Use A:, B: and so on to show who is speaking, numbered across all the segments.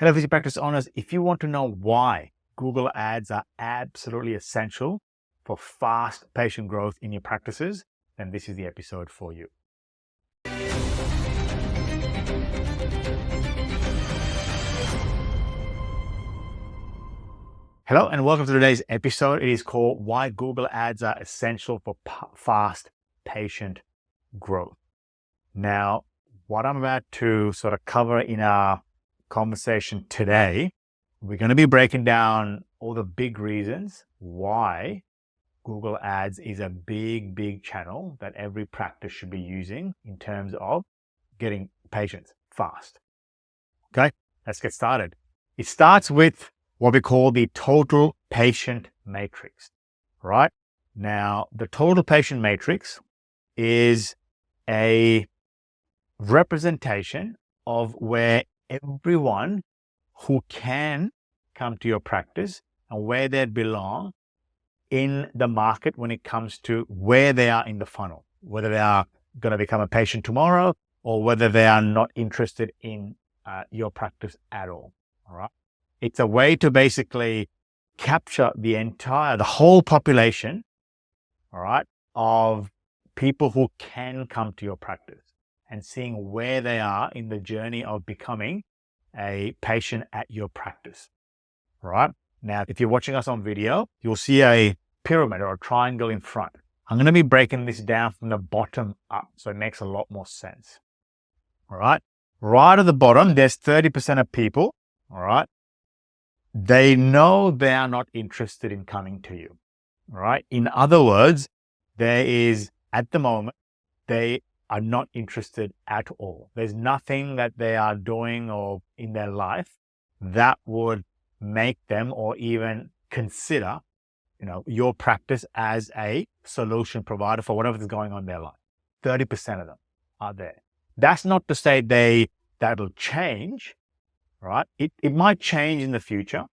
A: Hello, Physio Practice owners. If you want to know why Google Ads are absolutely essential for fast patient growth in your practices, then this is the episode for you. Hello and welcome to today's episode. It is called Why Google Ads Are Essential for Fast Patient Growth. Now, what I'm about to sort of cover in our conversation today, we're going to be breaking down all the big reasons why Google Ads is a big channel that every practice should be using in terms of getting patients fast. Okay, let's get started. It starts with what we call the total patient matrix, right? Now, the total patient matrix is a representation of where everyone who can come to your practice and where they belong in the market when it comes to where they are in the funnel, whether they are going to become a patient tomorrow or whether they are not interested in your practice at all. All right. It's a way to basically capture the whole population, all right, of people who can come to your practice and seeing where they are in the journey of becoming a patient at your practice, right? Now, if you're watching us on video, you'll see a pyramid or a triangle in front. I'm going to be breaking this down from the bottom up, so it makes a lot more sense, all right? Right at the bottom, there's 30% of people, all right? They know they are not interested in coming to you, all right? In other words, there is, at the moment, they are not interested at all. There's nothing that they are doing or in their life that would make them or even consider, your practice as a solution provider for whatever is going on in their life. 30% of them are there. That's not to say that'll change, right? It might change in the future,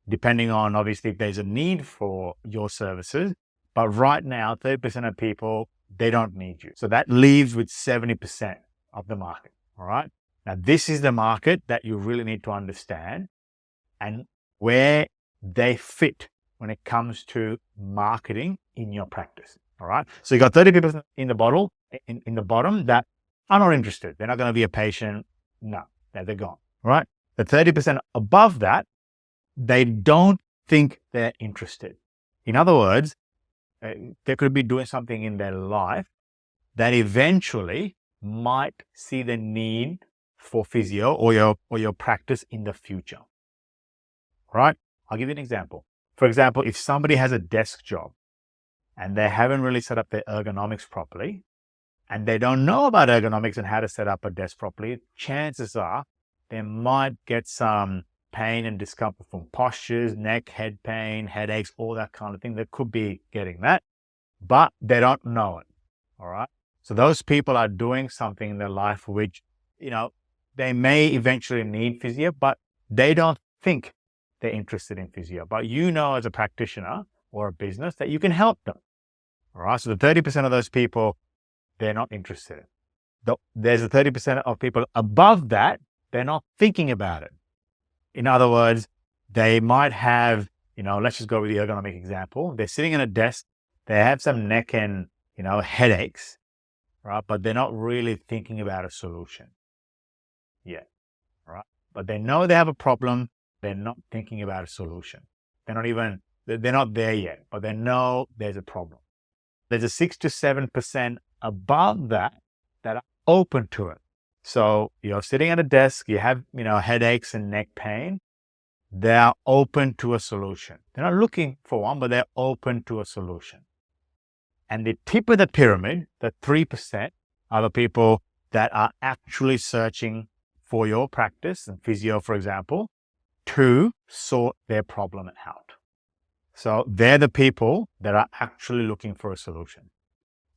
A: depending on obviously if there's a need for your services. But right now, 30% of people, they don't need you. So that leaves with 70% of the market, all right? Now, this is the market that you really need to understand and where they fit when it comes to marketing in your practice, all right? So you got 30 people in the bottom that are not interested. They're not going to be a patient. No, they're gone, all right? The 30% above that, they don't think they're interested. In other words, they could be doing something in their life that eventually might see the need for physio or your practice in the future. Right? I'll give you an example. For example, if somebody has a desk job and they haven't really set up their ergonomics properly, and they don't know about ergonomics and how to set up a desk properly, chances are they might get some pain and discomfort from postures, neck, head pain, headaches, all that kind of thing. They could be getting that, but they don't know it. All right. So those people are doing something in their life which, they may eventually need physio, but they don't think they're interested in physio. But as a practitioner or a business that you can help them. All right. So the 30% of those people, they're not interested. There's the 30% of people above that, they're not thinking about it. In other words, they might have, let's just go with the ergonomic example. They're sitting at a desk, they have some neck and, headaches, right? But they're not really thinking about a solution yet, right? But they know they have a problem. They're not thinking about a solution. They're not there yet, but they know there's a problem. There's a 6 to 7% above that are open to it. So you're sitting at a desk, you have, headaches and neck pain. They're open to a solution. They're not looking for one, but they're open to a solution. And the tip of the pyramid, the 3%, are the people that are actually searching for your practice and physio, for example, to sort their problem out. So they're the people that are actually looking for a solution.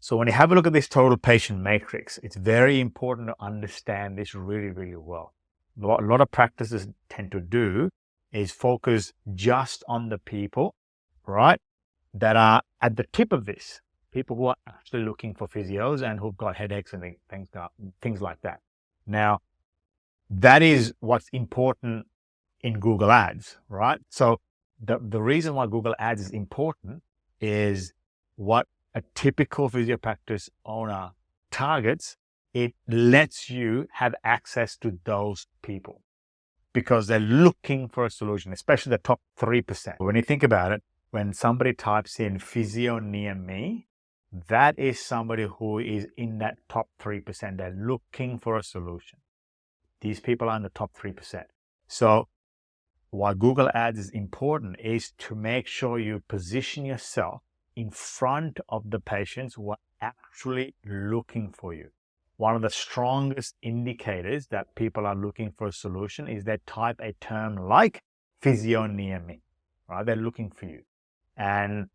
A: So when you have a look at this total patient matrix, it's very important to understand this really well. What a lot of practices tend to do is focus just on the people, right, that are at the tip of this, people who are actually looking for physios and who've got headaches and things like that. Now, that is what's important in Google Ads, right? So the reason why Google Ads is important is what a typical physio practice owner targets. It lets you have access to those people because they're looking for a solution, especially the top 3%. When you think about it, when somebody types in physio near me, that is somebody who is in that top 3%. They're looking for a solution. These people are in the top 3%. So why Google Ads is important is to make sure you position yourself in front of the patients who are actually looking for you. One of the strongest indicators that people are looking for a solution is they type a term like physio near me, right? They're looking for you. And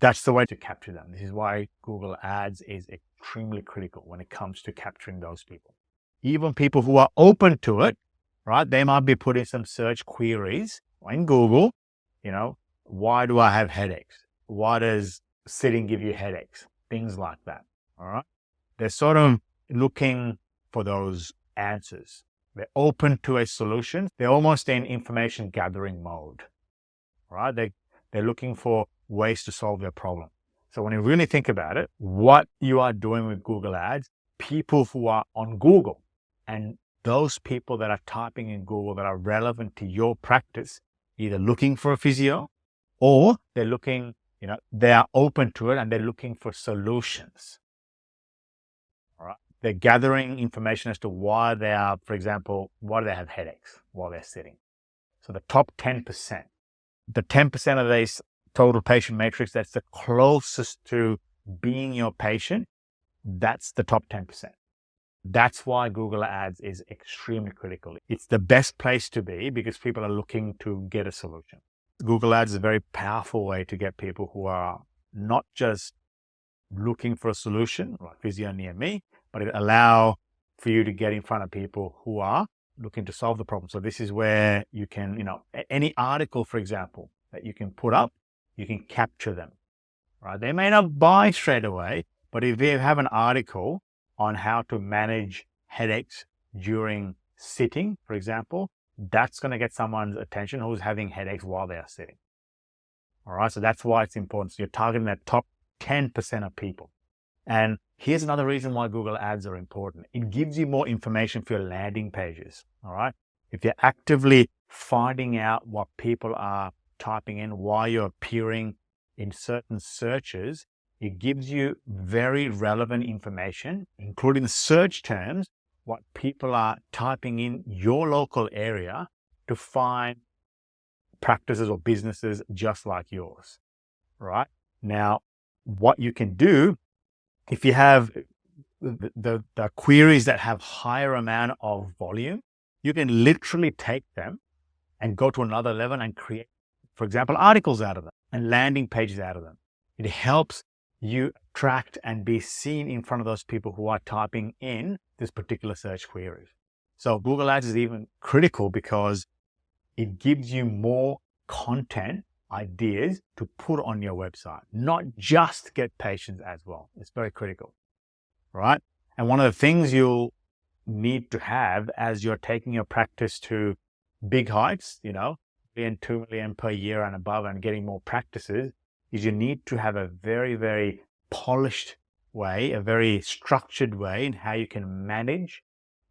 A: that's the way to capture them. This is why Google Ads is extremely critical when it comes to capturing those people. Even people who are open to it, right? They might be putting some search queries in Google, why do I have headaches? Why does sitting give you headaches? Things like that, all right? They're sort of looking for those answers. They're open to a solution. They're almost in information gathering mode, right? They're looking for ways to solve their problem. So when you really think about it, what you are doing with Google Ads, people who are on Google and those people that are typing in Google that are relevant to your practice, either looking for a physio or they're looking, they are open to it and they're looking for solutions. All right. They're gathering information as to why they are, for example, why do they have headaches while they're sitting. So the top 10%. The 10% of these total patient matrix that's the closest to being your patient, that's the top 10%. That's why Google Ads is extremely critical. It's the best place to be because people are looking to get a solution. Google Ads is a very powerful way to get people who are not just looking for a solution, like physio near me, but it allows for you to get in front of people who are looking to solve the problem. So this is where you can, any article, for example, that you can put up, you can capture them, right? They may not buy straight away, but if you have an article on how to manage headaches during sitting, for example, that's going to get someone's attention who's having headaches while they are sitting. All right. So that's why it's important. So you're targeting that top 10% of people. And here's another reason why Google Ads are important. It gives you more information for your landing pages. All right. If you're actively finding out what people are typing in, why you're appearing in certain searches, it gives you very relevant information, including search terms, what people are typing in your local area to find practices or businesses just like yours, right? Now, what you can do, if you have the queries that have higher amount of volume, you can literally take them and go to another level and create, for example, articles out of them and landing pages out of them. It helps you attract and be seen in front of those people who are typing in this particular search query. So Google Ads is even critical because it gives you more content ideas to put on your website, not just get patients as well. It's very critical, right? And one of the things you'll need to have as you're taking your practice to big heights, being 2 million per year and above and getting more practices, is you need to have a very, very polished way, a very structured way in how you can manage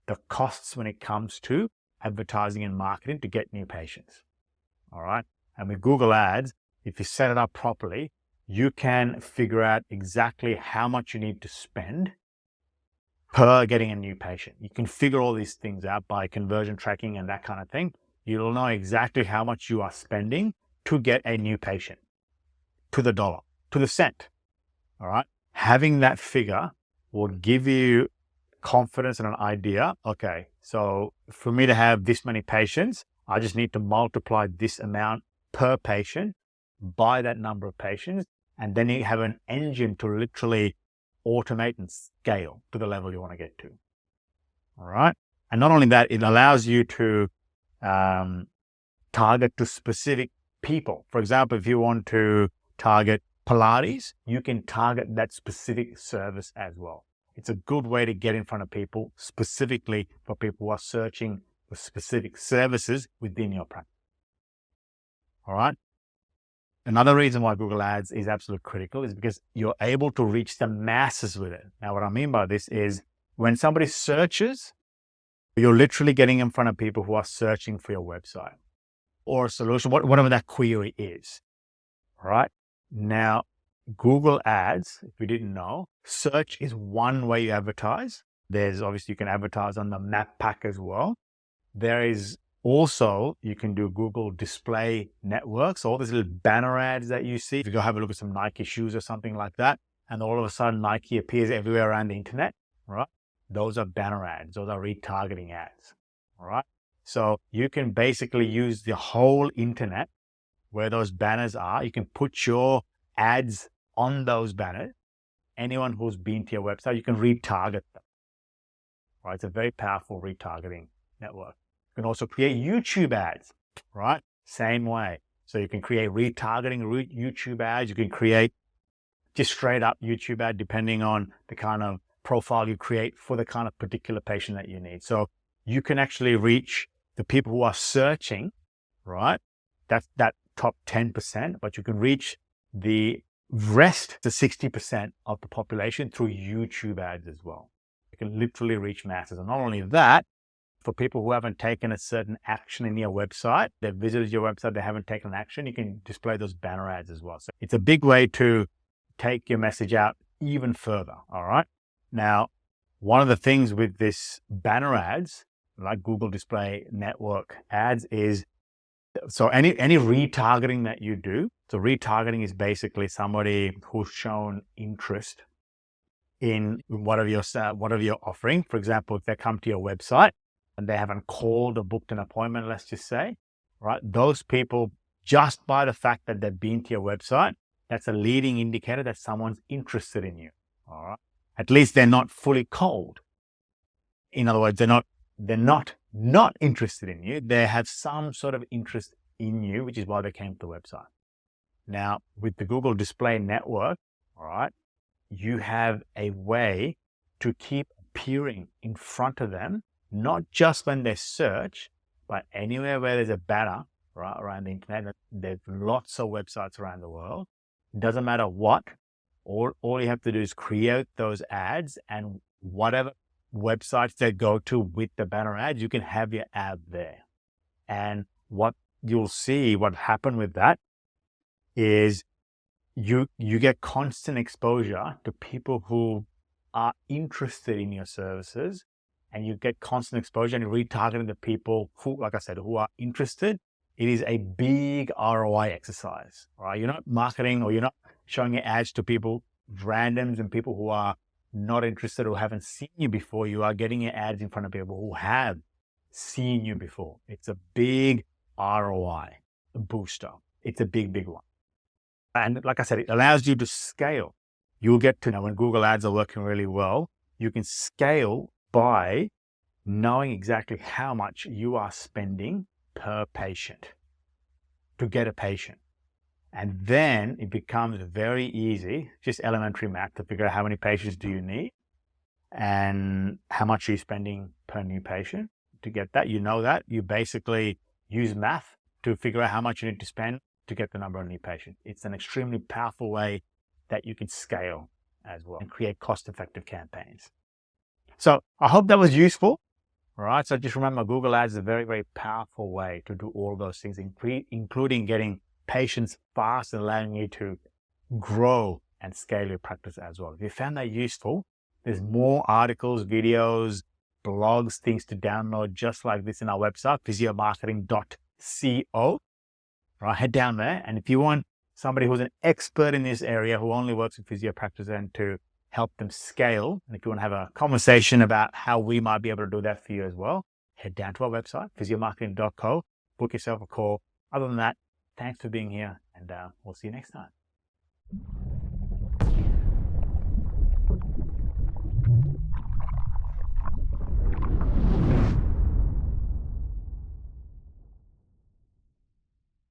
A: the costs when it comes to advertising and marketing to get new patients. All right. And with Google Ads, if you set it up properly, you can figure out exactly how much you need to spend per getting a new patient. You can figure all these things out by conversion tracking and that kind of thing. You'll know exactly how much you are spending to get a new patient, to the dollar, to the cent. All right. Having that figure will give you confidence and an idea. Okay, so for me to have this many patients, I just need to multiply this amount per patient by that number of patients. And then you have an engine to literally automate and scale to the level you want to get to. All right. And not only that, it allows you to target to specific people. For example, if you want to target Pilates, you can target that specific service as well. It's a good way to get in front of people, specifically for people who are searching for specific services within your practice. All right. Another reason why Google Ads is absolutely critical is because you're able to reach the masses with it. Now, what I mean by this is when somebody searches, you're literally getting in front of people who are searching for your website or a solution, whatever that query is. All right. Now, Google Ads, if you didn't know, search is one way you advertise. There's obviously you can advertise on the map pack as well. There is also, you can do Google display networks, all these little banner ads that you see. If you go have a look at some Nike shoes or something like that, and all of a sudden Nike appears everywhere around the internet, right? Those are banner ads. Those are retargeting ads, all right? So you can basically use the whole internet where those banners are. You can put your ads on those banners. Anyone who's been to your website, you can retarget them, right? It's a very powerful retargeting network. You can also create YouTube ads, right? Same way. So you can create retargeting YouTube ads. You can create just straight up YouTube ad, depending on the kind of profile you create for the kind of particular patient that you need. So you can actually reach the people who are searching, right? That's that top 10%, but you can reach the rest, the 60% of the population through YouTube ads as well. You can literally reach masses. And not only that, for people who haven't taken a certain action in your website, they've visited your website, they haven't taken action, you can display those banner ads as well. So it's a big way to take your message out even further, all right? Now, one of the things with this banner ads, like Google Display Network ads, is so any retargeting that you do. So retargeting is basically somebody who's shown interest in whatever you're offering. For example, if they come to your website and they haven't called or booked an appointment, let's just say, right? Those people, just by the fact that they've been to your website, that's a leading indicator that someone's interested in you. All right. At least they're not fully cold. In other words, they're not interested in you. They have some sort of interest in you, which is why they came to the website. Now, with the Google Display Network, all right, you have a way to keep appearing in front of them, not just when they search, but anywhere where there's a banner, right, around the internet. There's lots of websites around the world. It doesn't matter what. All you have to do is create those ads, and whatever websites they go to with the banner ads, you can have your ad there. And what you'll see, what happened with that is you get constant exposure to people who are interested in your services, and you get constant exposure and retargeting the people who, like I said, who are interested. It is a big ROI exercise, right? You're not marketing, or you're not showing your ads to people, randoms and people who are not interested or haven't seen you before. You are getting your ads in front of people who have seen you before. It's a big ROI booster. It's a big one. And like I said, it allows you to scale. You'll get to know when Google Ads are working really well, you can scale by knowing exactly how much you are spending per patient to get a patient. And then it becomes very easy, just elementary math, to figure out how many patients do you need and how much are you spending per new patient. To get that, you know that. You basically use math to figure out how much you need to spend to get the number of new patients. It's an extremely powerful way that you can scale as well and create cost-effective campaigns. So I hope that was useful. All right. So just remember, Google Ads is a very, very powerful way to do all those things, including getting patients fast and allowing you to grow and scale your practice as well. If you found that useful, there's more articles, videos, blogs, things to download just like this in our website, physiomarketing.co. Right, head down there. And if you want somebody who's an expert in this area, who only works with physio practice, and to help them scale, and if you want to have a conversation about how we might be able to do that for you as well, head down to our website, physiomarketing.co, book yourself a call. Other than that, thanks for being here, and we'll see you next time.